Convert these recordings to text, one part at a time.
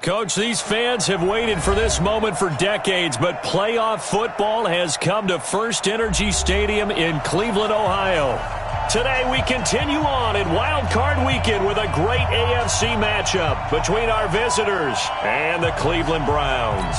Coach, these fans have waited for this moment for decades, but playoff football has come to First Energy Stadium in Cleveland, Ohio. Today we continue on in Wild Card Weekend with a great AFC matchup between our visitors and the Cleveland Browns.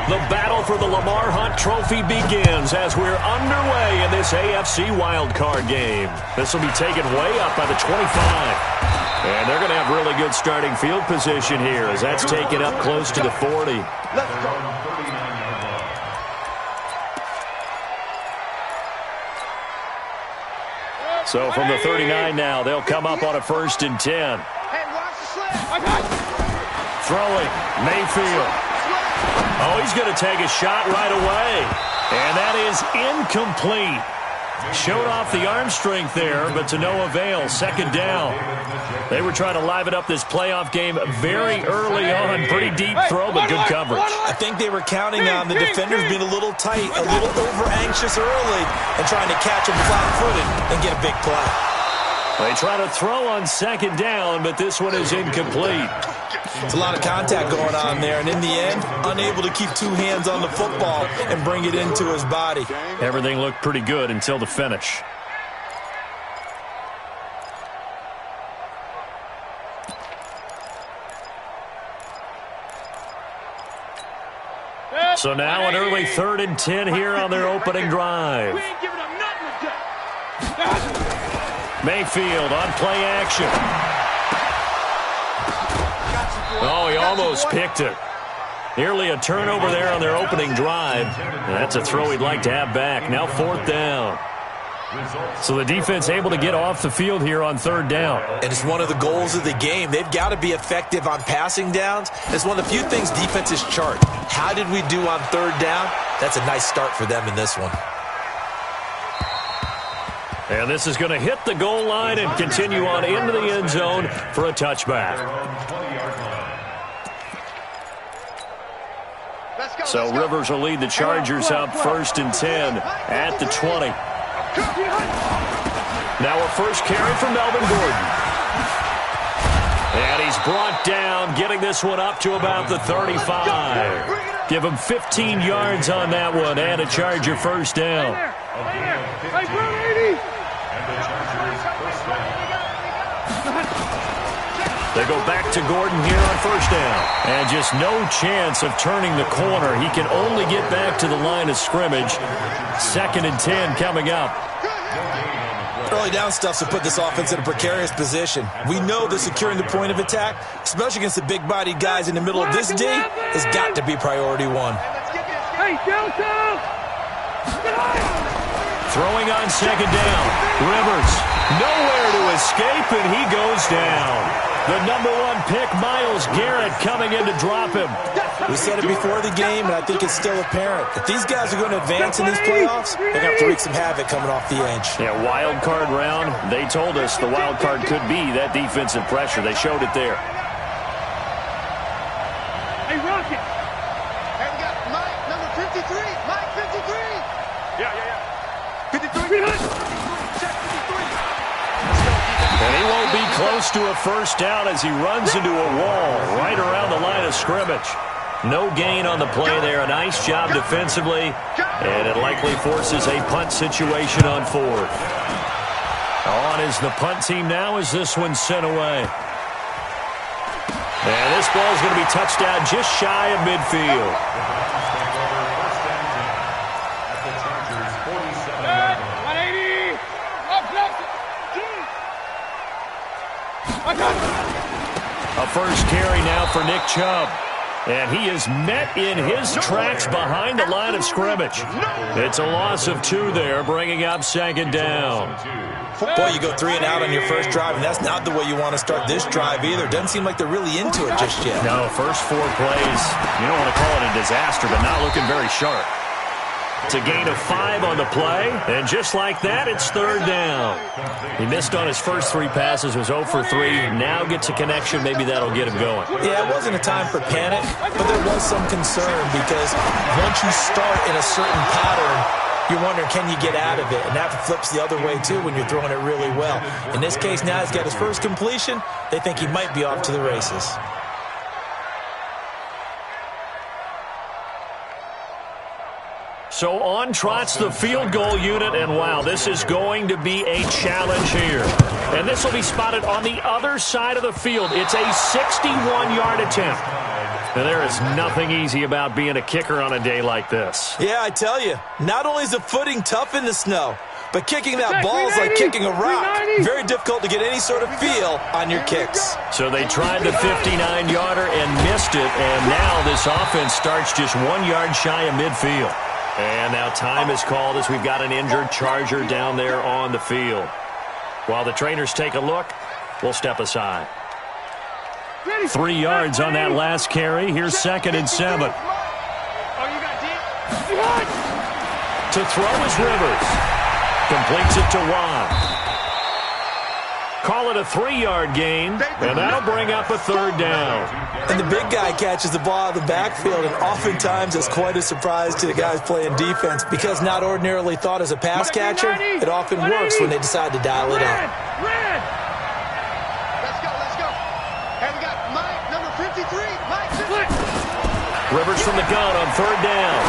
The battle for the Lamar Hunt Trophy begins as we're underway in this AFC Wild Card game. This will be taken way up by the 25. And they're going to have really good starting field position here as that's taken up close to the 40. So from the 39 now, they'll come up on a 1st and 10. Throwing, Mayfield. Oh, he's going to take a shot right away. And that is incomplete. Showed off the arm strength there, but to no avail. 2nd down. They were trying to liven up this playoff game very early on. Pretty deep throw, but good coverage. I think they were counting on the defenders being a little tight, a little over-anxious early, and trying to catch them flat-footed and get a big play. They try to throw on 2nd down, but this one is incomplete. It's a lot of contact going on there, and in the end, unable to keep 2 hands on the football and bring it into his body. Everything looked pretty good until the finish. So now an early 3rd and 10 here on their opening drive. Mayfield on play action. Oh, he almost picked it. Nearly a turnover there on their opening drive. And that's a throw he'd like to have back. Now 4th down. So the defense able to get off the field here on 3rd down. And it's one of the goals of the game. They've got to be effective on passing downs. It's one of the few things defenses chart. How did we do on 3rd down? That's a nice start for them in this one. And this is going to hit the goal line and continue on into the end zone for a touchback. So Rivers will lead the Chargers up 1st and 10 at the 20. Now a first carry from Melvin Gordon. And he's brought down, getting this one up to about the 35. Give him 15 yards on that one and a Charger 1st down. They go back to Gordon here on 1st down. And just no chance of turning the corner. He can only get back to the line of scrimmage. 2nd and 10 coming up. Early down stuff to put this offense in a precarious position. We know that securing the point of attack, especially against the big-bodied guys in the middle of this D, has got to be priority 1. Throwing on 2nd down. Rivers nowhere to escape, and he goes down. The #1 pick, Myles Garrett, coming in to drop him. We said it before the game, and I think it's still apparent. If these guys are going to advance in these playoffs, they're going to have to wreak some havoc coming off the edge. Yeah, wild card round. They told us the wild card could be that defensive pressure. They showed it there. Hey, Rocket. Hey, we got Mike, number 53. Mike, 53. Yeah. 53. And he won't be close to a 1st down as he runs into a wall right around the line of scrimmage. No gain on the play there. A nice job defensively, and it likely forces a punt situation on 4th. On is the punt team now as this one's sent away. And this ball is going to be touched down just shy of midfield. A first carry now for Nick Chubb. And he is met in his tracks behind the line of scrimmage. It's a loss of 2 there, bringing up 2nd down. Boy, you go 3 and out on your first drive, and that's not the way you want to start this drive either. Doesn't seem like they're really into it just yet. No, first 4 plays, you don't want to call it a disaster, but not looking very sharp. It's a gain of 5 on the play, and just like that, it's 3rd down. He missed on his first 3 passes, was 0 for 3. Now gets a connection. Maybe that'll get him going. Yeah, it wasn't a time for panic, but there was some concern because once you start in a certain pattern, you're wondering, can you get out of it? And that flips the other way, too, when you're throwing it really well. In this case, now he's got his first completion. They think he might be off to the races. So on trots the field goal unit, and wow, this is going to be a challenge here. And this will be spotted on the other side of the field. It's a 61-yard attempt. And there is nothing easy about being a kicker on a day like this. Yeah, I tell you, not only is the footing tough in the snow, but kicking that ball is like kicking a rock. Very difficult to get any sort of feel on your kicks. So they tried the 59-yarder and missed it, and now this offense starts just 1 yard shy of midfield. And now time is called as we've got an injured Charger down there on the field. While the trainers take a look, we'll step aside. 3 yards on that last carry. Here's 2nd and 7. To throw is Rivers. Completes it to Watt. Call it a 3-yard gain, and that'll bring up a 3rd down. And the big guy catches the ball out of the backfield, and oftentimes it's quite a surprise to the guys playing defense because not ordinarily thought as a pass catcher, it often works when they decide to dial it up. Let's go. And we got Mike, number 53. Mike, Rivers from the gun on 3rd down.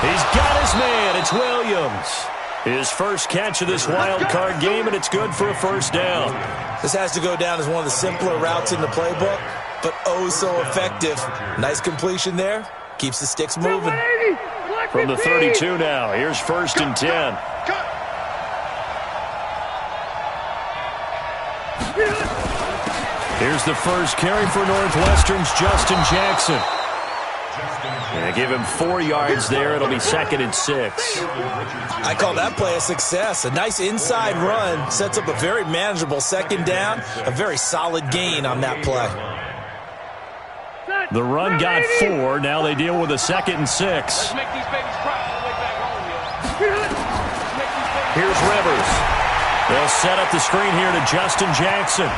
He's got his man. It's Williams. His first catch of this wild card game, and it's good for a 1st down. This has to go down as one of the simpler routes in the playbook, but oh so effective. Nice completion there. Keeps the sticks moving. From the 32 now, here's 1st and 10. Here's the first carry for Northwestern's Justin Jackson. And give him 4 yards there. It'll be 2nd and 6. I call that play a success. A nice inside run sets up a very manageable 2nd down. A very solid gain on that play. The run got 4. Now they deal with a 2nd and 6. Here's Rivers. They'll set up the screen here to Justin Jackson.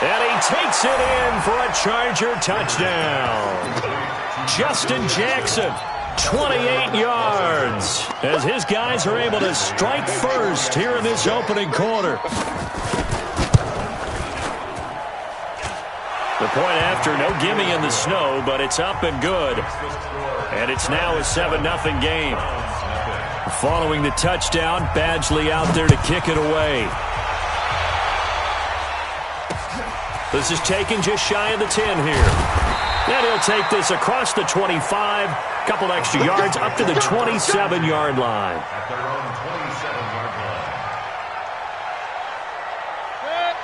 And he takes it in for a Charger touchdown. Justin Jackson, 28 yards, as his guys are able to strike first here in this opening quarter. The point after, no gimme in the snow, but it's up and good. And it's now a 7-0 game. Following the touchdown, Badgley out there to kick it away. This is taken just shy of the 10 here. And he'll take this across the 25, couple extra yards up to the 27-yard line.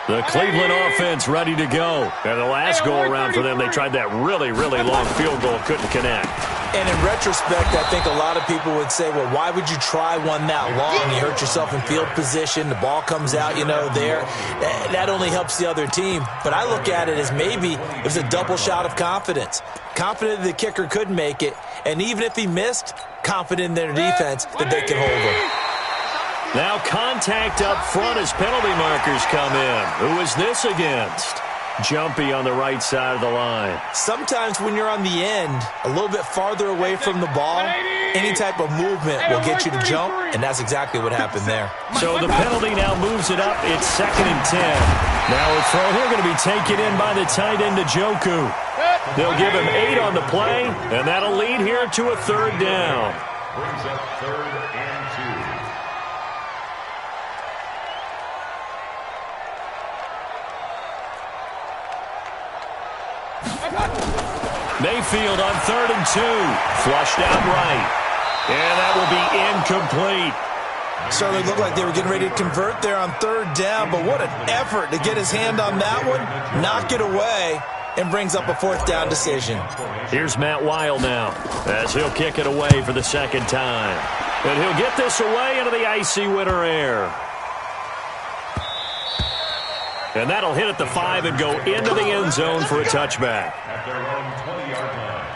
The Cleveland offense ready to go. And the last go-around for them, they tried that really, really long field goal, couldn't connect. And in retrospect, I think a lot of people would say, well, why would you try one that long? You hurt yourself in field position. The ball comes out, there. That only helps the other team. But I look at it as maybe it was a double shot of confidence. Confident the kicker could make it. And even if he missed, confident in their defense that they can hold him. Now contact up front as penalty markers come in. Who is this against? Jumpy on the right side of the line. Sometimes when you're on the end, a little bit farther away from the ball, any type of movement will get you to jump, and that's exactly what happened there. So the penalty now moves it up. It's 2nd and 10. Now a throw here going to be taken in by the tight end, Njoku. They'll give him 8 on the play, and that'll lead here to a 3rd down. Brings up 3rd and 2. Mayfield on 3rd and 2. Flushed out right. And that will be incomplete. Certainly looked like they were getting ready to convert there on 3rd down, but what an effort to get his hand on that one, knock it away, and brings up a 4th down decision. Here's Matt Weil now, as he'll kick it away for the 2nd time. And he'll get this away into the icy winter air. And that'll hit at the 5 and go into the end zone for a touchback. At their own 20-yard line.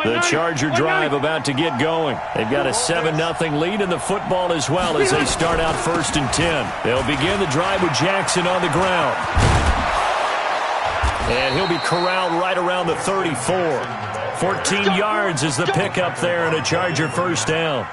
The Charger drive about to get going. They've got a 7-0 lead in the football as well as they start out 1st and 10. They'll begin the drive with Jackson on the ground. And he'll be corralled right around the 34. 14 yards is the pickup there and a Charger first down.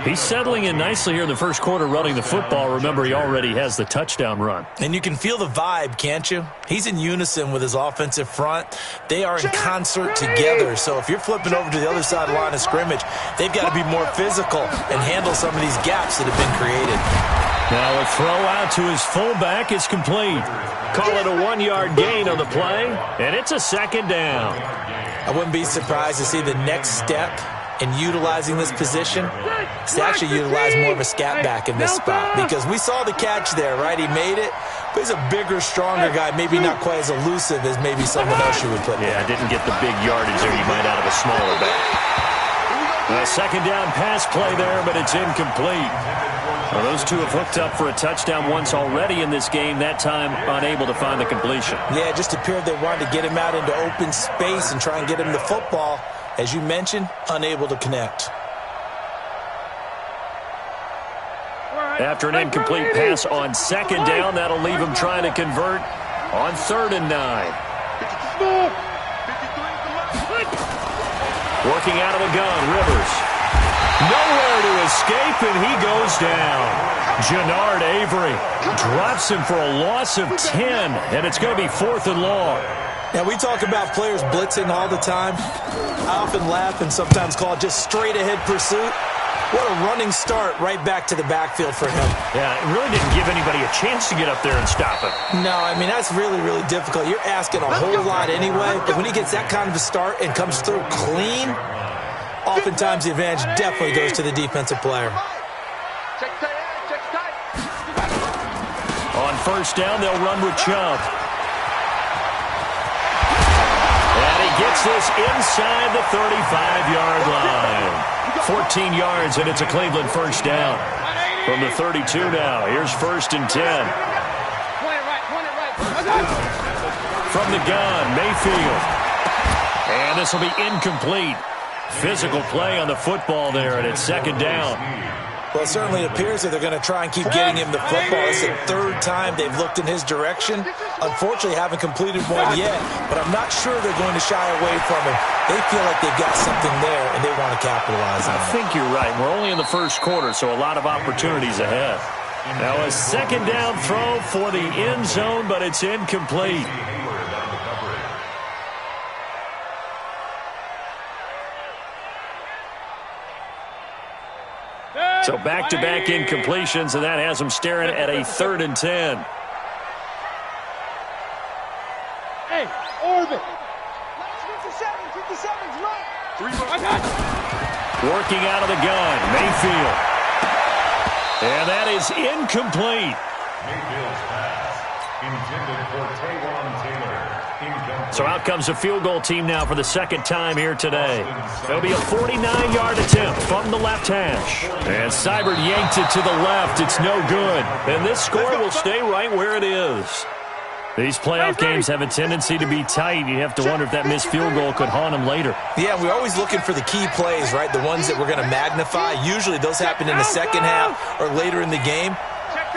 He's settling in nicely here in the first quarter running the football. Remember, he already has the touchdown run. And you can feel the vibe, can't you? He's in unison with his offensive front. They are in concert together. So if you're flipping over to the other side of the line of scrimmage, they've got to be more physical and handle some of these gaps that have been created. Now a throw out to his fullback is complete. Call it a 1-yard gain on the play, and it's a second down. I wouldn't be surprised to see the next step in utilizing this position is to actually utilize more of a scat back in this spot, because we saw the catch there, right? He made it, but he's a bigger, stronger guy, maybe not quite as elusive as maybe someone else you would put there. Yeah, didn't get the big yardage there you might out of a smaller back. A second down pass play there, but it's incomplete. Well, those two have hooked up for a touchdown once already in this game, that time unable to find the completion. Yeah, it just appeared they wanted to get him out into open space and try and get him the football. As you mentioned, unable to connect. After an incomplete pass on second down, that'll leave him trying to convert on 3rd and 9. Working out of the gun, Rivers. Nowhere to escape, and he goes down. Jannard Avery drops him for a loss of 10, and it's going to be 4th and long. Now, we talk about players blitzing all the time. I often laugh and sometimes call it just straight-ahead pursuit. What a running start right back to the backfield for him. Yeah, it really didn't give anybody a chance to get up there and stop him. No, I mean, that's really, really difficult. You're asking a whole lot anyway, but when he gets that kind of a start and comes through clean, oftentimes the advantage definitely goes to the defensive player. On first down, they'll run with Chubb. And he gets this inside the 35-yard line. 14 yards, and it's a Cleveland first down. From the 32 now, here's 1st and 10. From the gun, Mayfield. And this will be incomplete. Physical play on the football there, and it's 2nd down. Well, it certainly appears that they're going to try and keep getting him the football. It's the 3rd time they've looked in his direction. Unfortunately, haven't completed one yet, but I'm not sure they're going to shy away from him. They feel like they've got something there, and they want to capitalize on it. I think you're right. We're only in the first quarter, so a lot of opportunities ahead. Now a 2nd down throw for the end zone, but it's incomplete. So back-to-back incompletions, and that has them staring at a 3rd and 10. Hey, orbit. 57's right. Working out of the gun, Mayfield. And that is incomplete. Mayfield's pass intended for Taywan Taylor. So out comes the field goal team now for the 2nd time here today. It'll be a 49-yard attempt from the left hash. And Seibert yanked it to the left. It's no good. And this score will stay right where it is. These playoff games have a tendency to be tight. You have to wonder if that missed field goal could haunt them later. Yeah, we're always looking for the key plays, right? The ones that we're going to magnify. Usually those happen in the second half or later in the game.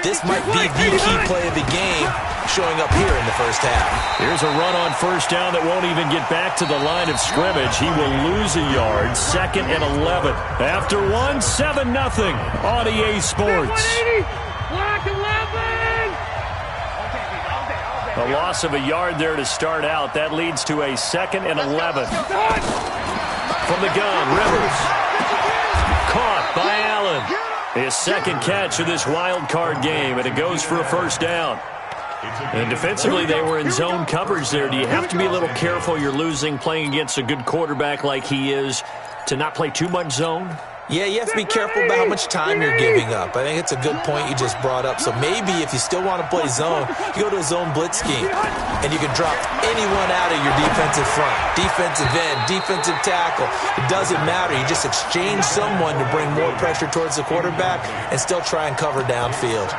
This might be the key play of the game showing up here in the first half. Here's a run on first down that won't even get back to the line of scrimmage. He will lose a yard. 2nd and 11. After 1, 7-0 on EA Sports. A loss of a yard there to start out. That leads to a 2nd and 11. From the gun, Rivers. Caught by Allen. His 2nd catch of this wild card game, and it goes for a first down. And defensively, they were in zone coverage there. Do you have to be a little careful? You're losing, playing against a good quarterback like he is, to not play too much zone? Yeah, you have to be careful about how much time you're giving up. I think it's a good point you just brought up. So maybe if you still want to play zone, you go to a zone blitz scheme, and you can drop anyone out of your defensive front, defensive end, defensive tackle. It doesn't matter. You just exchange someone to bring more pressure towards the quarterback and still try and cover downfield.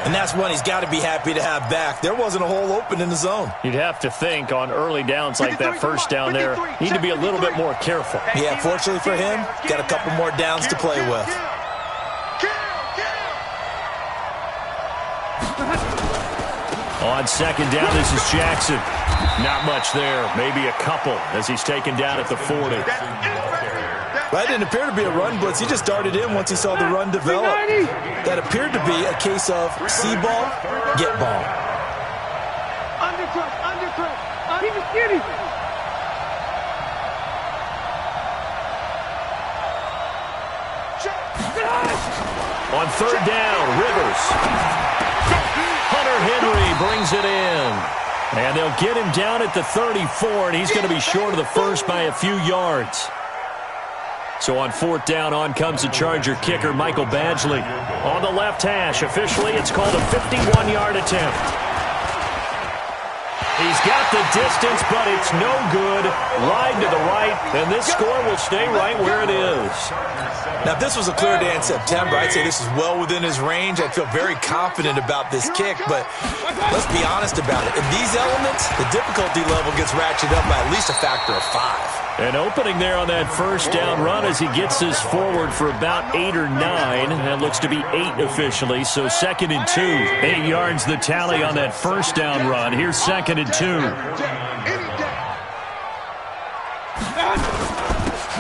And that's one he's got to be happy to have back. There wasn't a hole open in the zone. You'd have to think on early downs like that first down there, need to be a little bit more careful. Yeah, fortunately for him, got a couple more downs to play with. On second down, this is Jackson. Not much there. Maybe a couple as he's taken down at the 40. That didn't appear to be a run blitz. He just darted in once he saw the run develop. That appeared to be a case of see ball, get ball. Undercut. Keep it skinny. On third down, Rivers. Hunter Henry brings it in. And they'll get him down at the 34, and he's going to be short of the first by a few yards. So on fourth down, on comes the Charger kicker, Michael Badgley. On the left hash, officially, it's called a 51-yard attempt. He's got the distance, but it's no good. Wide to the right, and this score will stay right where it is. Now, if this was a clear day in September, I'd say this is well within his range. I'd feel very confident about this kick, but let's be honest about it. In these elements, the difficulty level gets ratcheted up by at least a factor of 5. An opening there on that first down run as he gets this forward for about 8 or 9. That looks to be 8 officially, so 2nd and 2. 8 yards the tally on that first down run. Here's 2nd and 2.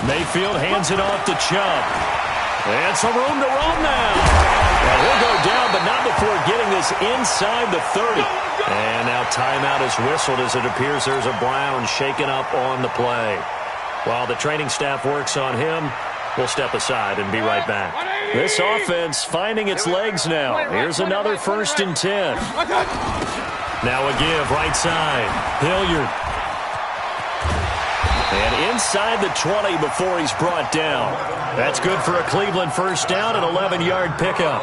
Mayfield hands it off to Chubb. And some room to run now. And he'll go down, but not before getting this inside the 30. And now timeout is whistled as it appears there's a Brown shaken up on the play. While the training staff works on him, we'll step aside and be right back. This offense finding its legs now. Here's another 1st and 10. Now a give right side. Hilliard. And inside the 20 before he's brought down. That's good for a Cleveland first down, an 11-yard pickup.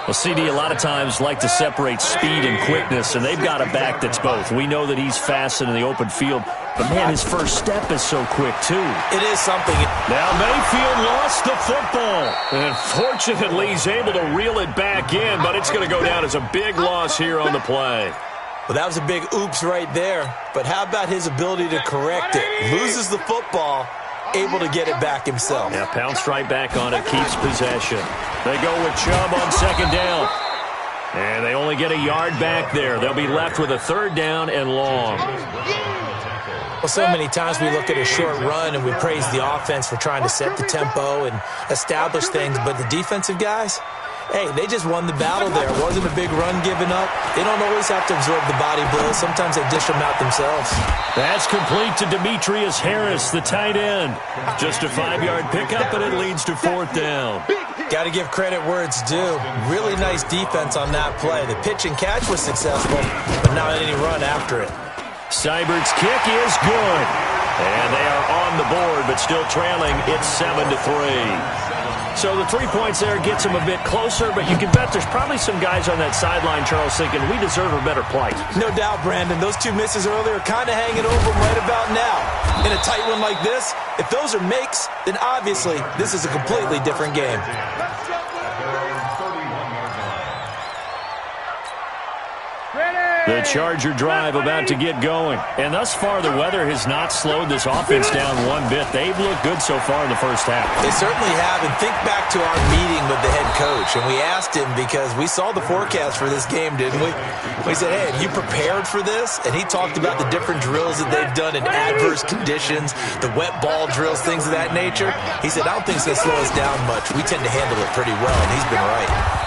Well, CD, a lot of times like to separate speed and quickness, and they've got a back that's both. We know that he's fast in the open field, but, man, his first step is so quick, too. It is something. Now Mayfield lost the football, and fortunately he's able to reel it back in, but it's going to go down as a big loss here on the play. Well, that was a big oops right there, but how about his ability to correct it? Loses the football, able to get it back himself. Yeah, pounced right back on it, keeps possession. They go with Chubb on second down. And they only get a yard back there. They'll be left with a 3rd down and long. Well, so many times we look at a short run and we praise the offense for trying to set the tempo and establish things, but the defensive guys, hey, they just won the battle there. It wasn't a big run given up. They don't always have to absorb the body blows. Sometimes they dish them out themselves. That's complete to Demetrius Harris, the tight end. Just a 5-yard pickup, and it leads to 4th down. Got to give credit where it's due. Really nice defense on that play. The pitch and catch was successful, but not any run after it. Seibert's kick is good. And they are on the board, but still trailing. It's 7-3. So the 3 points there gets them a bit closer, but you can bet there's probably some guys on that sideline, Charles, thinking we deserve a better play. No doubt, Brandon. Those 2 misses earlier kind of hanging over them right about now. In a tight one like this, if those are makes, then obviously this is a completely different game. The Charger drive about to get going. And thus far, the weather has not slowed this offense down one bit. They've looked good so far in the first half. They certainly have. And think back to our meeting with the head coach. And we asked him because we saw the forecast for this game, didn't we? We said, hey, have you prepared for this? And he talked about the different drills that they've done in adverse conditions, the wet ball drills, things of that nature. He said, I don't think it's going to slow us down much. We tend to handle it pretty well, and he's been right.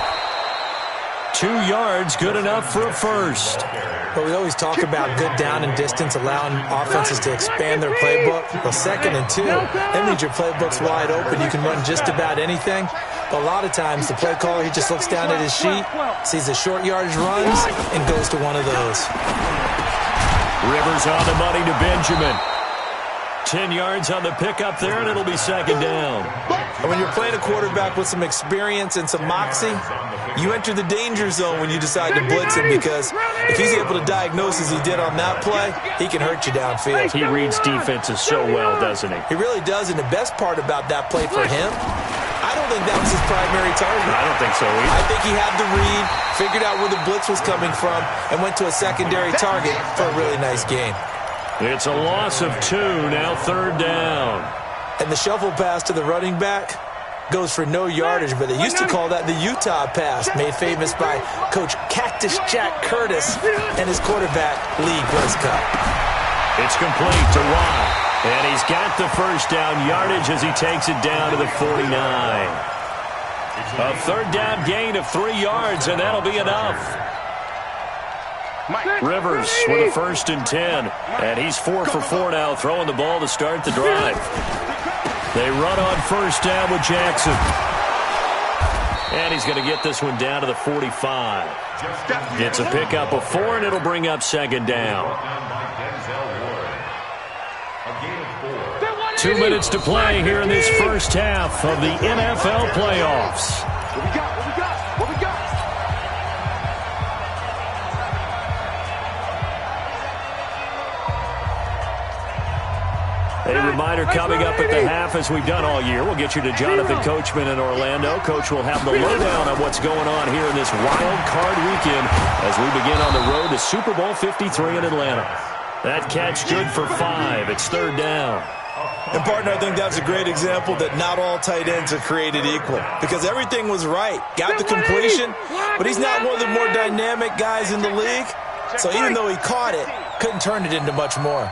2 yards, good enough for a first. But we always talk about good down and distance, allowing offenses to expand their playbook. Well, 2nd and 2, that means your playbook's wide open. You can run just about anything. But a lot of times, the play caller, he just looks down at his sheet, sees the short yardage runs, and goes to one of those. Rivers on the money to Benjamin. 10 yards on the pickup there, and it'll be 2nd down. And when you're playing a quarterback with some experience and some moxie, you enter the danger zone when you decide to blitz him, because if he's able to diagnose as he did on that play, he can hurt you downfield. He reads defenses so well, doesn't he? He really does, and the best part about that play for him, I don't think that was his primary target. I don't think so either. I think he had the read, figured out where the blitz was coming from, and went to a secondary target for a really nice gain. It's a loss of 2, now 3rd down. And the shuffle pass to the running back, goes for no yardage, but they used to call that the Utah pass, made famous by Coach Cactus Jack Curtis and his quarterback, Lee Groscup. It's complete to Watt, and he's got the first down yardage as he takes it down to the 49. A third down gain of 3 yards, and that'll be enough. Rivers with a 1st and 10, and he's 4 for 4 now, throwing the ball to start the drive. They run on 1st down with Jackson. And he's going to get this one down to the 45. It's a pickup of 4, and it'll bring up 2nd down. 2 minutes to play here in this first half of the NFL playoffs. What we got? What we got? What we got? A reminder coming up at the half, as we've done all year. We'll get you to Jonathan Coachman in Orlando. Coach will have the lowdown on what's going on here in this wild card weekend as we begin on the road to Super Bowl 53 in Atlanta. That catch good for 5. It's 3rd down. And, partner, I think that's a great example that not all tight ends are created equal, because everything was right. Got the completion, but he's not one of the more dynamic guys in the league. So even though he caught it, couldn't turn it into much more.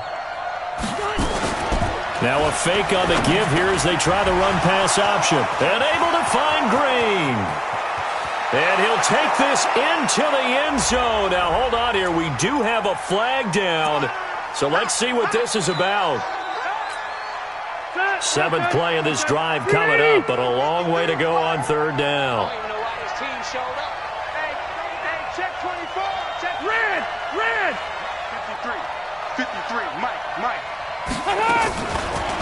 Now a fake on the give here as they try the run-pass option. And able to find Green. And he'll take this into the end zone. Now, hold on here. We do have a flag down. So let's see what this is about. 7th play of this drive coming up, but a long way to go on 3rd down. I don't even know why this team showed up. Hey, check 24. Check red. 53, Mike.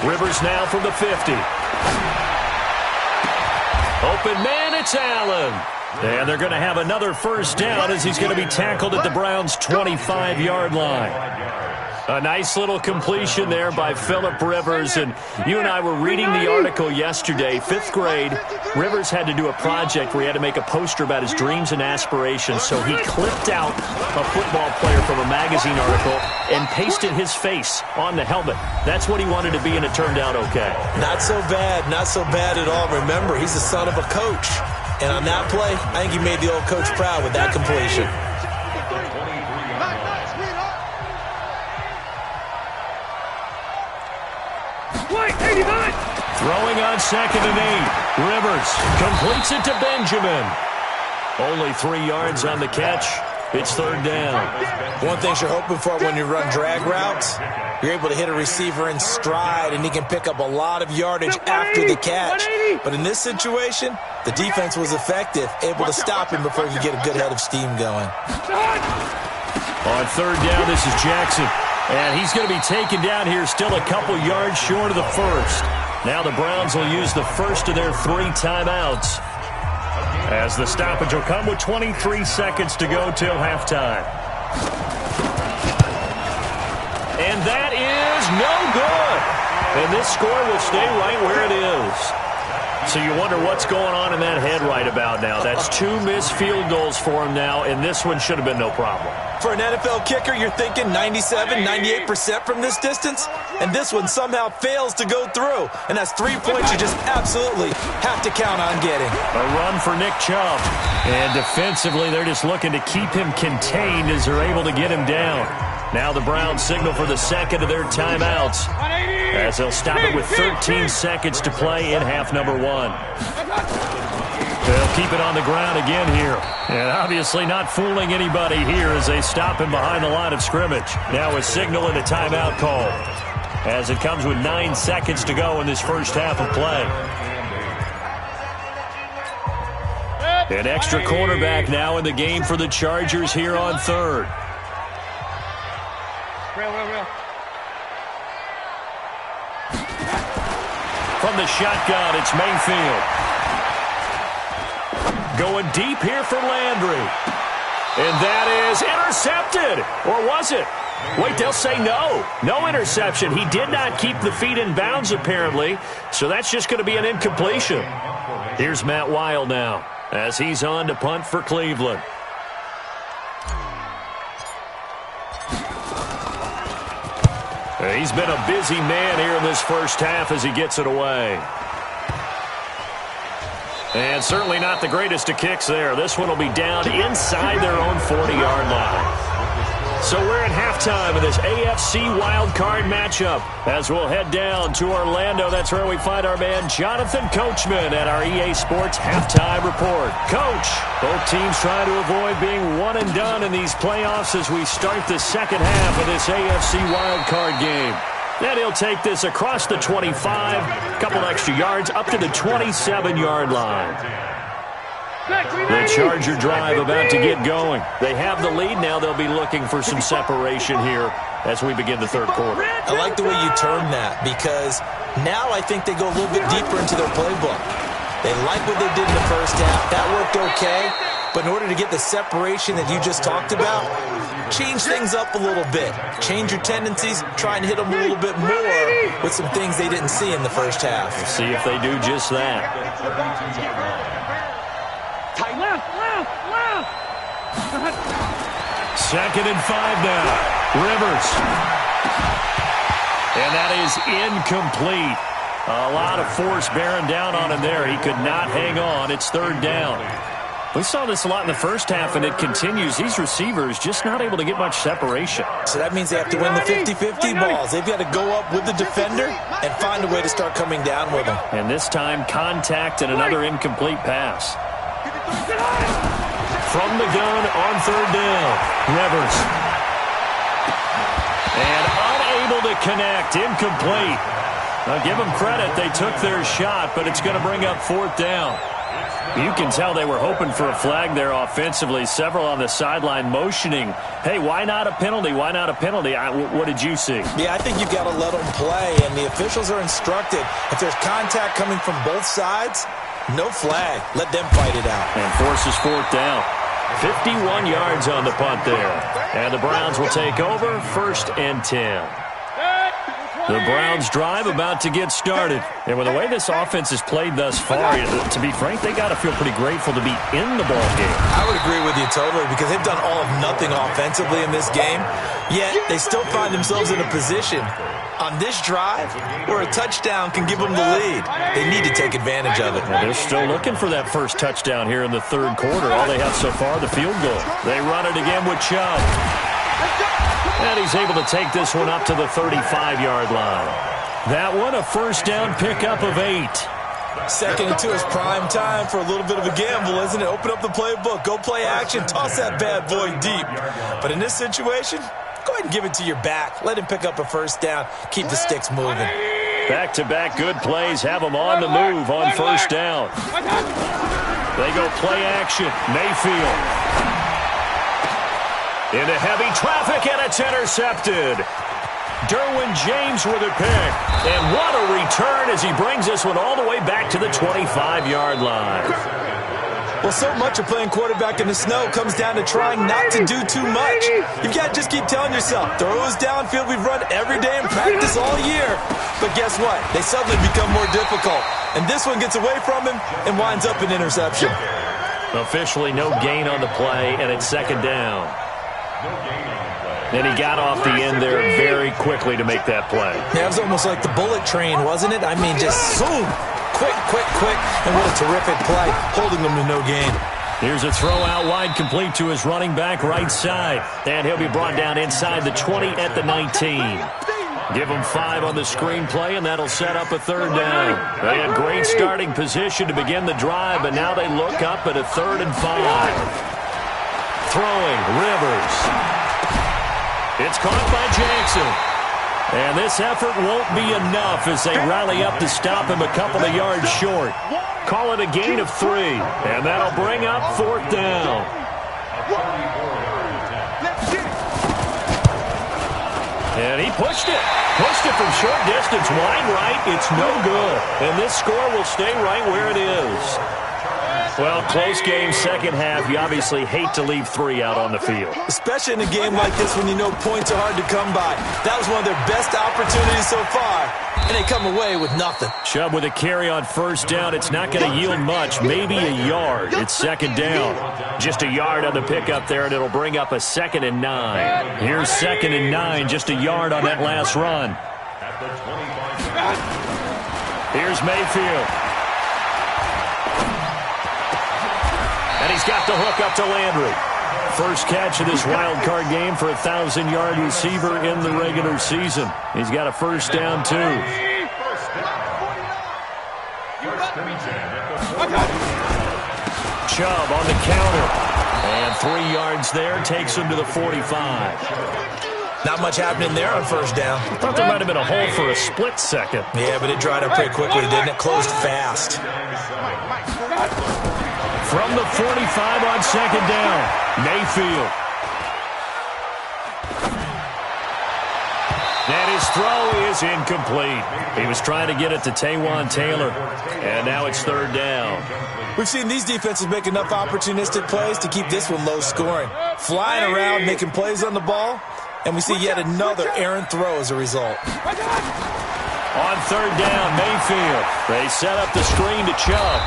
Rivers now from the 50. Open man, it's Allen. And they're going to have another 1st down as he's going to be tackled at the Browns' 25-yard line. A nice little completion there by Phillip Rivers. And you and I were reading the article yesterday, 5th grade. Rivers had to do a project where he had to make a poster about his dreams and aspirations. So he clipped out a football player from a magazine article and pasted his face on the helmet. That's what he wanted to be, and it turned out okay. Not so bad at all. Remember, he's the son of a coach. And on that play, I think he made the old coach proud with that completion. Throwing on 2nd and 8. Rivers completes it to Benjamin. Only 3 yards on the catch. It's 3rd down. One thing you're hoping for when you run drag routes, you're able to hit a receiver in stride, and he can pick up a lot of yardage after the catch. But in this situation, the defense was effective, able to stop him before he could get a good head of steam going. On 3rd down, this is Jackson. And he's going to be taken down here, still a couple yards short of the 1st. Now the Browns will use the 1st of their 3 timeouts, as the stoppage will come with 23 seconds to go till halftime. And that is no good. And this score will stay right where it is. So you wonder what's going on in that head right about now. That's 2 missed field goals for him now, and this one should have been no problem. For an NFL kicker, you're thinking 97, 98% from this distance, and this one somehow fails to go through. And that's 3 points you just absolutely have to count on getting. A run for Nick Chubb. And defensively, they're just looking to keep him contained as they're able to get him down. Now the Browns signal for the 2nd of their timeouts, as they'll stop it with 13 seconds to play in half number 1. They'll keep it on the ground again here. And obviously not fooling anybody here as they stop him behind the line of scrimmage. Now a signal and a timeout call, as it comes with 9 seconds to go in this first half of play. An extra cornerback now in the game for the Chargers here on 3rd. From the shotgun, it's Mayfield. Going deep here for Landry. And that is intercepted. Or was it? Wait, they'll say no. No interception. He did not keep the feet in bounds, apparently. So that's just going to be an incompletion. Here's Matt Weil now, as he's on to punt for Cleveland. He's been a busy man here in this first half as he gets it away. And certainly not the greatest of kicks there. This one will be down inside their own 40-yard line. So we're at halftime of this AFC wildcard matchup as we'll head down to Orlando. That's where we find our man Jonathan Coachman at our EA Sports Halftime Report. Coach, both teams trying to avoid being one and done in these playoffs as we start the second half of this AFC wildcard game. Then he'll take this across the 25, a couple extra yards, up to the 27-yard line. The Charger drive about to get going. They have the lead. Now they'll be looking for some separation here as we begin the third quarter. I like the way you term that because now I think they go a little bit deeper into their playbook. They like what they did in the first half. That worked okay. But in order to get the separation that you just talked about, change things up a little bit. Change your tendencies. Try and hit them a little bit more with some things they didn't see in the first half. We'll see if they do just that. Second and 5 now. Rivers. And that is incomplete. A lot of force bearing down on him there. He could not hang on. It's third down. We saw this a lot in the first half, and it continues. These receivers just not able to get much separation. So that means they have to win the 50-50 balls. They've got to go up with the defender and find a way to start coming down with them. And this time, contact and another incomplete pass. From the gun on third down, Rivers. And unable to connect, incomplete. Now give them credit, they took their shot, but it's going to bring up fourth down. You can tell they were hoping for a flag there offensively. Several on the sideline motioning, hey, why not a penalty? Why not a penalty? What did you see? Yeah, I think you've got to let them play, and the officials are instructed. If there's contact coming from both sides, no flag. Let them fight it out. And forces fourth down. 51 yards on the punt there. And the Browns will take over, 1st and 10. The Browns drive about to get started. And with the way this offense has played thus far, to be frank, they got to feel pretty grateful to be in the ball game. I would agree with you totally because they've done all of nothing offensively in this game, yet they still find themselves in a position on this drive where a touchdown can give them the lead. They need to take advantage of it. Well, they're still looking for that first touchdown here in the third quarter. All they have so far, the field goal. They run it again with Chubb. And he's able to take this one up to the 35-yard line. That one, a first down pickup of 8. 2nd and 2 is prime time for a little bit of a gamble, isn't it? Open up the playbook, go play action, toss that bad boy deep. But in this situation, go ahead and give it to your back. Let him pick up a first down. Keep the sticks moving. Back-to-back good plays have them on the move on first down. They go play action. Mayfield. Into heavy traffic, and it's intercepted. Derwin James with a pick. And what a return as he brings this one all the way back to the 25-yard line. Well, so much of playing quarterback in the snow comes down to trying not to do too much. You've got to just keep telling yourself, throws downfield we've run every day in practice all year. But guess what? They suddenly become more difficult. And this one gets away from him and winds up an interception. Officially no gain on the play, and it's second down. And he got off the end there very quickly to make that play. Yeah, it was almost like the bullet train, wasn't it? I mean, just zoom. Quick. And what a terrific play, holding them to no gain. Here's a throw out wide, complete to his running back right side. And he'll be brought down inside the 20 at the 19. Give him 5 on the screenplay, and that'll set up a third down. They had great starting position to begin the drive, but now they look up at a 3rd and 5. Throwing, Rivers. It's caught by Jackson. And this effort won't be enough as they rally up to stop him a couple of yards short. Call it a gain of 3. And that'll bring up 4th down. And he pushed it. Pushed it from short distance, wide right. It's no good. And this score will stay right where it is. Well, close game, second half. You obviously hate to leave 3 out on the field. Especially in a game like this when you know points are hard to come by. That was one of their best opportunities so far, and they come away with nothing. Chubb with a carry on first down. It's not going to yield much, maybe a yard. It's second down. Just a yard on the pickup there, and it'll bring up a 2nd and 9. Here's 2nd and 9, just a yard on that last run. Here's Mayfield. And he's got the hook up to Landry. First catch of this wild card game for a 1,000-yard receiver in the regular season. He's got a first down, too. Chubb on the counter. And 3 yards there takes him to the 45. Not much happening there on first down. I thought there might have been a hole for a split second. Yeah, but it dried up pretty quickly, didn't it? Closed fast. From the 45 on second down, Mayfield. And his throw is incomplete. He was trying to get it to Taylor, and now it's third down. We've seen these defenses make enough opportunistic plays to keep this one low scoring. Flying around, making plays on the ball, and we see yet another errant throw as a result. On third down, Mayfield. They set up the screen to Chubb.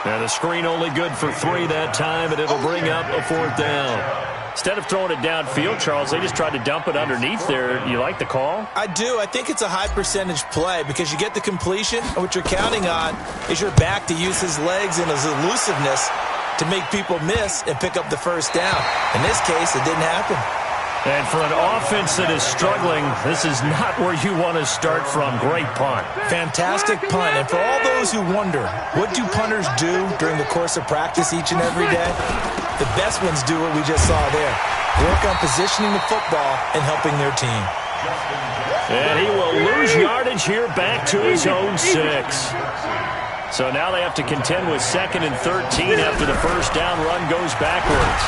And the screen only good for 3 that time, and it'll bring up a fourth down. Instead of throwing it downfield, Charles, they just tried to dump it underneath there. You like the call? I do. I think it's a high percentage play because you get the completion, and what you're counting on is your back to use his legs and his elusiveness to make people miss and pick up the first down. In this case, it didn't happen. And for an offense that is struggling, this is not where you want to start from. Great punt. Fantastic punt. And for all those who wonder, what do punters do during the course of practice each and every day? The best ones do what we just saw there. Work on positioning the football and helping their team. And he will lose yardage here back to his own 6. So now they have to contend with 2nd and 13 after the first down run goes backwards.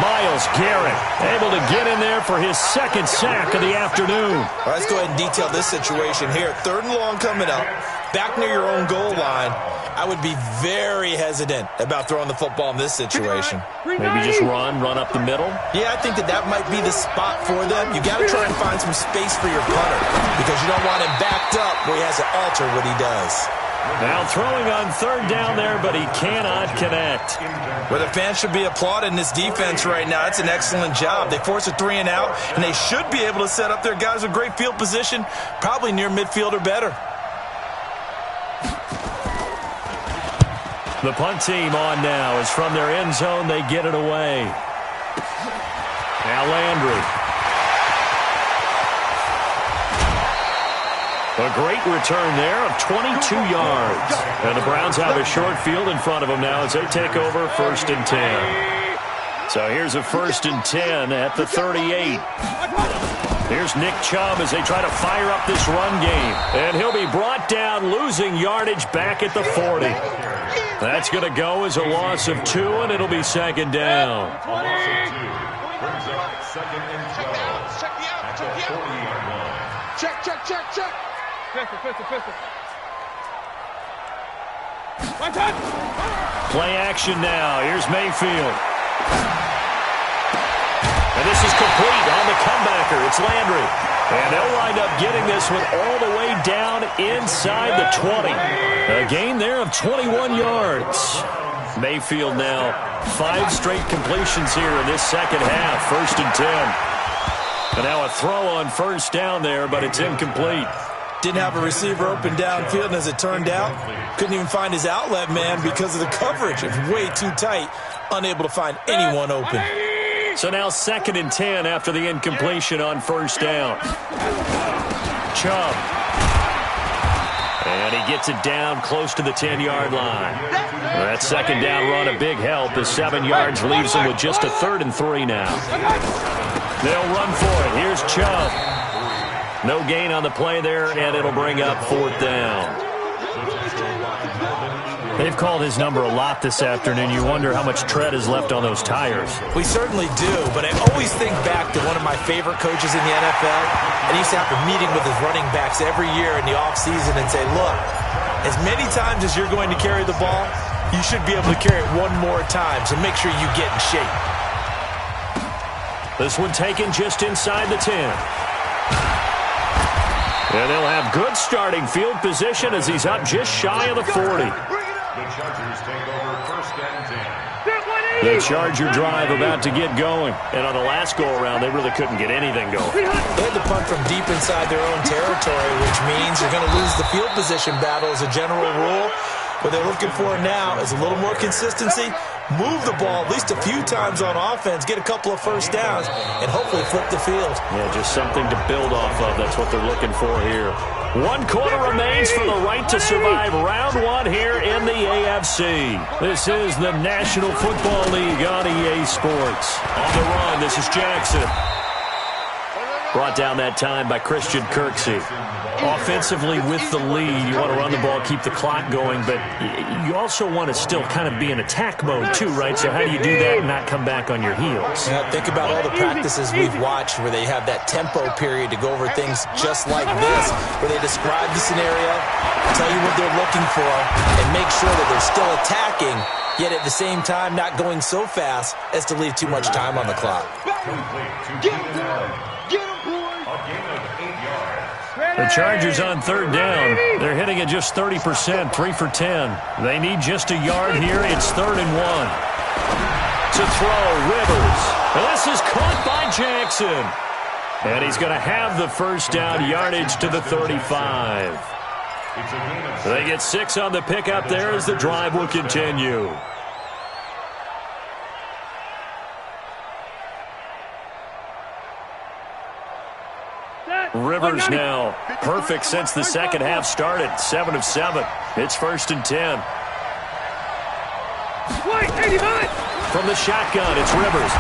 Myles Garrett able to get in there for his 2nd sack of the afternoon. Well, let's go ahead and detail this situation here. 3rd and long coming up, back near your own goal line. I would be very hesitant about throwing the football in this situation. Maybe just run up the middle? Yeah, I think that might be the spot for them. You got to try and find some space for your punter because you don't want him backed up where he has to alter what he does. Now throwing on third down there, but he cannot connect. Well, the fans should be applauding this defense right now. It's an excellent job. They force a 3 and out, and they should be able to set up their guys with great field position, probably near midfield or better. The punt team on now is from their end zone. They get it away. Now Landry. A great return there of 22 yards. And the Browns have a short field in front of them now as they take over 1st and 10. So here's a 1st and 10 at the 38. Here's Nick Chubb as they try to fire up this run game. And he'll be brought down, losing yardage back at the 40. That's going to go as a loss of 2, and it'll be 2nd down. Check. Play action now. Here's Mayfield. And this is complete on the comebacker. It's Landry. And they'll wind up getting this one all the way down inside the 20. A gain there of 21 yards. Mayfield now 5 straight completions here in this second half. 1st and 10. And now a throw on first down there, but it's incomplete. Didn't have a receiver open downfield, and as it turned out, couldn't even find his outlet man because of the coverage. It's way too tight, unable to find anyone open. So now 2nd and 10 after the incompletion on first down. Chubb. And he gets it down close to the 10-yard line. That 2nd down run a big help as 7 yards leaves him with just a 3rd and 3 now. They'll run for it. Here's Chubb. No gain on the play there, and it'll bring up 4th down. They've called his number a lot this afternoon. You wonder how much tread is left on those tires. We certainly do, but I always think back to one of my favorite coaches in the NFL, and he used to have a meeting with his running backs every year in the offseason and say, look, as many times as you're going to carry the ball, you should be able to carry it one more time, so make sure you get in shape. This one taken just inside the 10. And they'll have good starting field position as he's up just shy of the 40. The Chargers take over 1st and 10. The Charger drive about to get going. And on the last go-around, they really couldn't get anything going. They had to punt from deep inside their own territory, which means you're going to lose the field position battle as a general rule. What they're looking for now is a little more consistency, move the ball at least a few times on offense, get a couple of first downs, and hopefully flip the field. Yeah, just something to build off of. That's what they're looking for here. 1 quarter remains for the right to survive round 1 here in the AFC. This is the National Football League on EA Sports. On the run, this is Jackson. Brought down that time by Christian Kirksey. Offensively with the lead, you want to run the ball, keep the clock going, but you also want to still kind of be in attack mode too, right? So how do you do that and not come back on your heels? Yeah, think about all the practices we've watched where they have that tempo period to go over things just like this, where they describe the scenario, tell you what they're looking for, and make sure that they're still attacking, yet at the same time not going so fast as to leave too much time on the clock. The Chargers on 3rd down. They're hitting at just 30%, 3 for 10. They need just a yard here. It's 3rd and 1. To throw, Rivers. And this is caught by Jackson. And he's going to have the first down yardage to the 35. They get 6 on the pickup there as the drive will continue. Rivers now perfect since the second half started. 7 of 7. It's 1st and 10. From the shotgun, it's Rivers.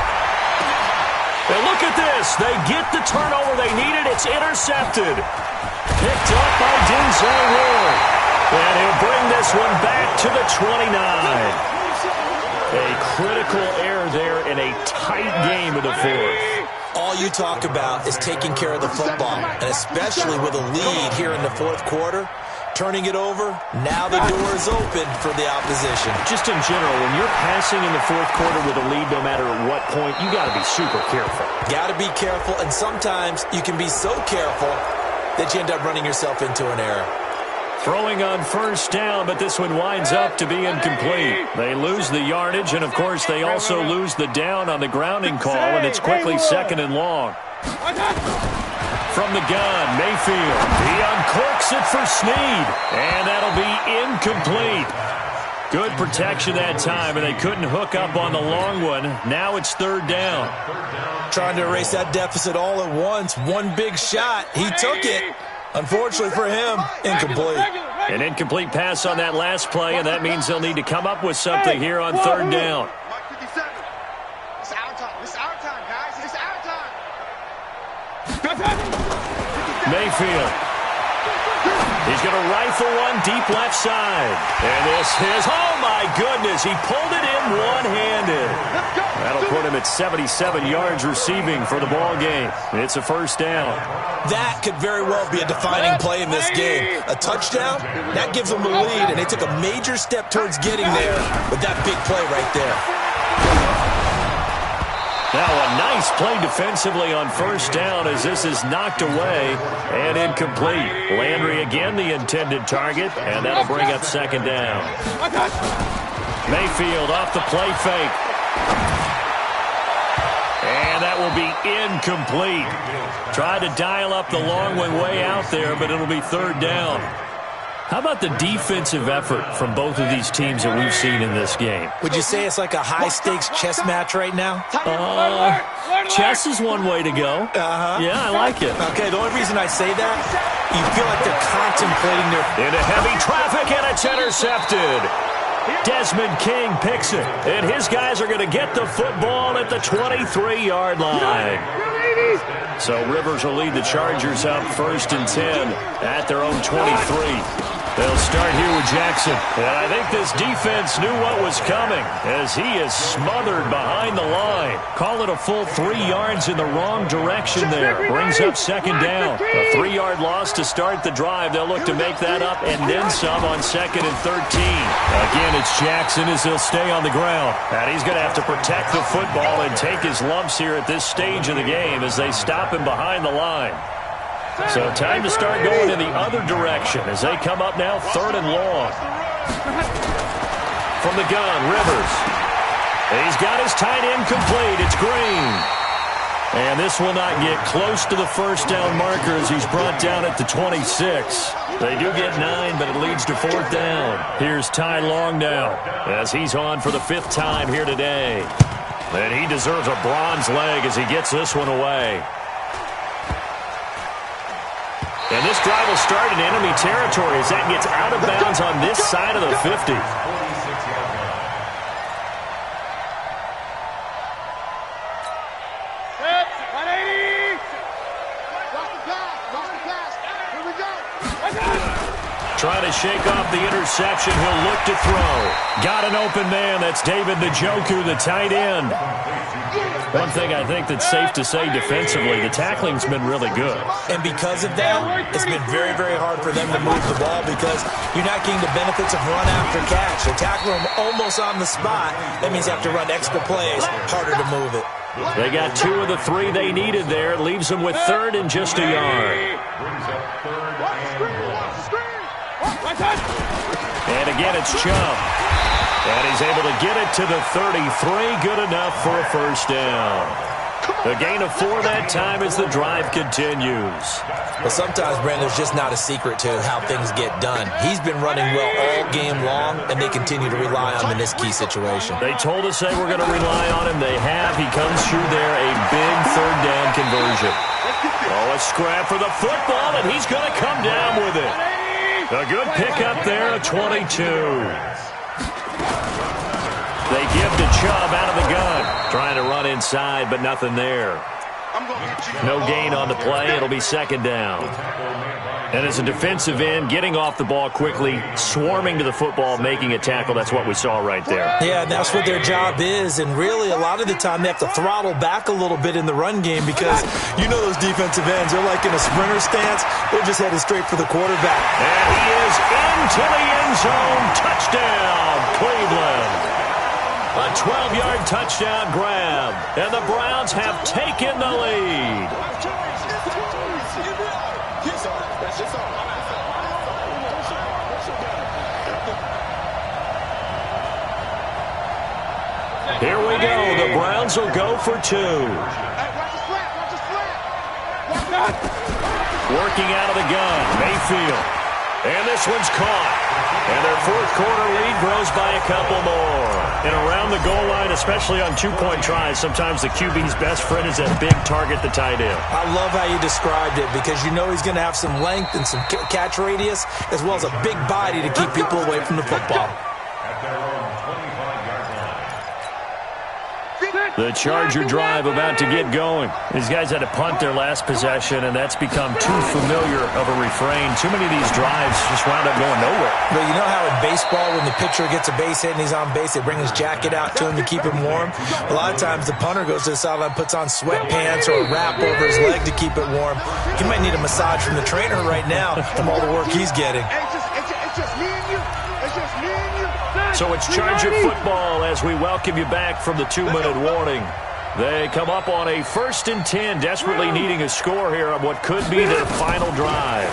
And look at this. They get the turnover they needed. It's intercepted. Picked up by Denzel Ward. And he'll bring this one back to the 29. A critical error there in a tight game of the 4th. All you talk about is taking care of the football, and especially with a lead here in the 4th quarter, turning it over, now the door is open for the opposition. Just in general, when you're passing in the 4th quarter with a lead, no matter at what point, you got to be super careful. Got to be careful, and sometimes you can be so careful that you end up running yourself into an error. Throwing on 1st down, but this one winds up to be incomplete. They lose the yardage, and, of course, they also lose the down on the grounding call, and it's quickly 2nd and long. From the gun, Mayfield. He uncorks it for Snead, and that'll be incomplete. Good protection that time, and they couldn't hook up on the long one. Now it's 3rd down. Trying to erase that deficit all at once. One big shot. He took it. Unfortunately for him, incomplete. An incomplete pass on that last play, and that means they'll need to come up with something here on 3rd down. It's our time. It's our time, guys. It's our time. Mayfield. He's going to rifle one deep left side. And this is, oh my goodness, he pulled it in one-handed. That'll put him at 77 yards receiving for the ball game. It's a 1st down. That could very well be a defining play in this game. A touchdown, that gives them the lead, and they took a major step towards getting there with that big play right there. Now a nice play defensively on 1st down as this is knocked away and incomplete. Landry again the intended target, and that'll bring up 2nd down. Mayfield off the play fake. And that will be incomplete. Tried to dial up the long one way out there, but it'll be 3rd down. How about the defensive effort from both of these teams that we've seen in this game? Would you say it's like a high-stakes chess match right now? Chess is one way to go. Yeah, I like it. Okay, the only reason I say that, you feel like they're contemplating their... Into heavy traffic, and it's intercepted. Desmond King picks it, and his guys are going to get the football at the 23-yard line. So Rivers will lead the Chargers up 1st and 10 at their own 23. They'll start here with Jackson. And I think this defense knew what was coming as he is smothered behind the line. Call it a full 3 yards in the wrong direction there. Brings up 2nd down. A 3-yard loss to start the drive. They'll look to make that up and then some on 2nd and 13. Again, it's Jackson as he'll stay on the ground. And he's going to have to protect the football and take his lumps here at this stage of the game as they stop him behind the line. So time to start going in the other direction as they come up now 3rd and long. From the gun, Rivers. He's got his tight end complete. It's Green. And this will not get close to the 1st down marker as he's brought down at the 26. They do get 9, but it leads to 4th down. Here's Ty Long now, as he's on for the 5th time here today. And he deserves a bronze leg as he gets this one away. And this drive will start in enemy territory as that gets out of bounds on this side of the 50. Trying to shake off the interception. He'll look to throw. Got an open man. That's David Njoku, the tight end. One thing I think that's safe to say defensively, the tackling's been really good. And because of that, it's been very, very hard for them to move the ball because you're not getting the benefits of run after catch. They tackle them almost on the spot. That means you have to run extra plays, harder to move it. They got 2 of the 3 they needed there. It leaves them with 3rd and just a yard. And again, it's Chubb. And he's able to get it to the 33. Good enough for a 1st down. The gain of 4 that time as the drive continues. Well, sometimes, Brandon, there's just not a secret to how things get done. He's been running well all game long, and they continue to rely on him in this key situation. They told us they were going to rely on him. They have. He comes through there, a big 3rd down conversion. Oh, a scrap for the football, and he's going to come down with it. A good pickup there, a 22. They give to Chubb out of the gun. Trying to run inside, but nothing there. No gain on the play. It'll be 2nd down. And as a defensive end, getting off the ball quickly, swarming to the football, making a tackle, that's what we saw right there. Yeah, and that's what their job is. And really, a lot of the time, they have to throttle back a little bit in the run game because you know those defensive ends, they're like in a sprinter stance. They're just headed straight for the quarterback. And he is into the end zone. Touchdown, Cleveland. A 12-yard touchdown grab. And the Browns have taken the lead. Here we go. The Browns will go for 2. Working out of the gun, Mayfield. And this one's caught. And their 4th quarter lead grows by a couple more. And around the goal line, especially on 2-point tries, sometimes the QB's best friend is that big target, the tight end. I love how you described it because you know he's going to have some length and some catch radius as well as a big body to keep people away from the football. The Charger drive about to get going. These guys had to punt their last possession, and that's become too familiar of a refrain. Too many of these drives just wound up going nowhere. But you know how in baseball, when the pitcher gets a base hit and he's on base, they bring his jacket out to him to keep him warm? A lot of times the punter goes to the sideline, puts on sweatpants or a wrap over his leg to keep it warm. He might need a massage from the trainer right now from all the work he's getting. It's just me and you. It's just me and you. So it's Charger football as we welcome you back from the 2-minute warning. They come up on a 1st and 10, desperately needing a score here on what could be their final drive.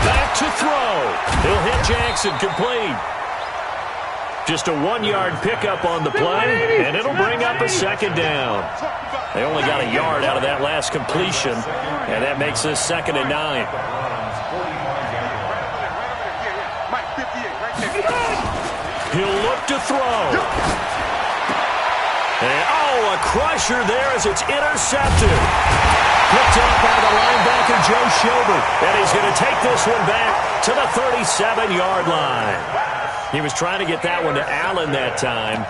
Back to throw. He'll hit Jackson, complete. Just a 1-yard pickup on the play, and it'll bring up a 2nd down. They only got a yard out of that last completion, and that makes this 2nd and 9. He'll look to throw. And, a crusher there as it's intercepted. Picked up by the linebacker, Joe Schobert. And he's going to take this one back to the 37-yard line. He was trying to get that one to Allen that time.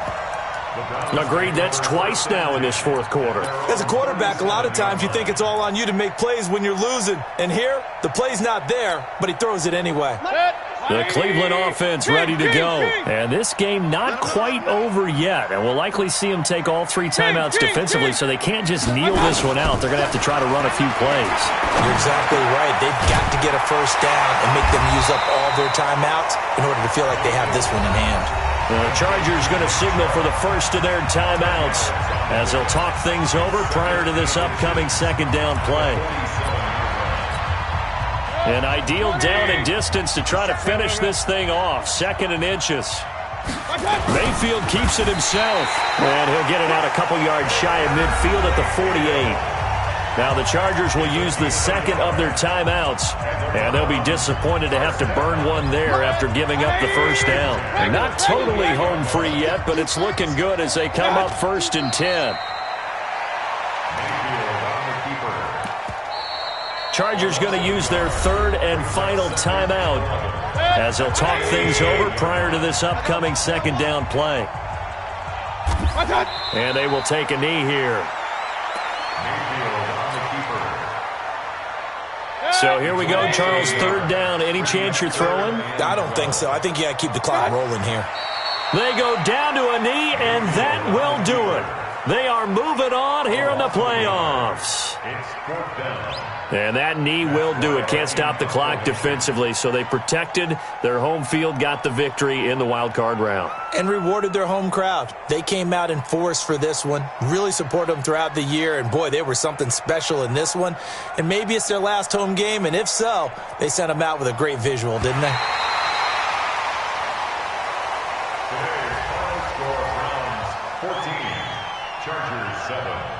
Agreed, that's twice now in this 4th quarter. As a quarterback, a lot of times you think it's all on you to make plays when you're losing. And here, the play's not there, but he throws it anyway. The Cleveland offense ready to go. And this game not quite over yet. And we'll likely see them take all 3 timeouts defensively, so they can't just kneel this one out. They're going to have to try to run a few plays. You're exactly right. They've got to get a 1st down and make them use up all their timeouts in order to feel like they have this one in hand. The Chargers going to signal for the first of their timeouts as they'll talk things over prior to this upcoming 2nd down play. An ideal down and distance to try to finish this thing off. 2nd and inches. Mayfield keeps it himself. And he'll get it out a couple yards shy of midfield at the 48. Now the Chargers will use the second of their timeouts, and they'll be disappointed to have to burn one there after giving up the first down. And not totally home free yet, but it's looking good as they come up 1st and 10. Chargers going to use their third and final timeout as they'll talk things over prior to this upcoming second down play. And they will take a knee here. So here we go, Charles, third down. Any chance you're throwing? I don't think so. I think you got to keep the clock rolling here. They go down to a knee, and that will do it. They are moving on here in the playoffs. And that knee will do it. Can't stop the clock defensively, so they protected their home field, got the victory in the wild card round. And rewarded their home crowd. They came out in force for this one, really supported them throughout the year, and boy, they were something special in this one. And maybe it's their last home game, and if so, they sent them out with a great visual, didn't they? Today's final score, Browns 14, Chargers 7.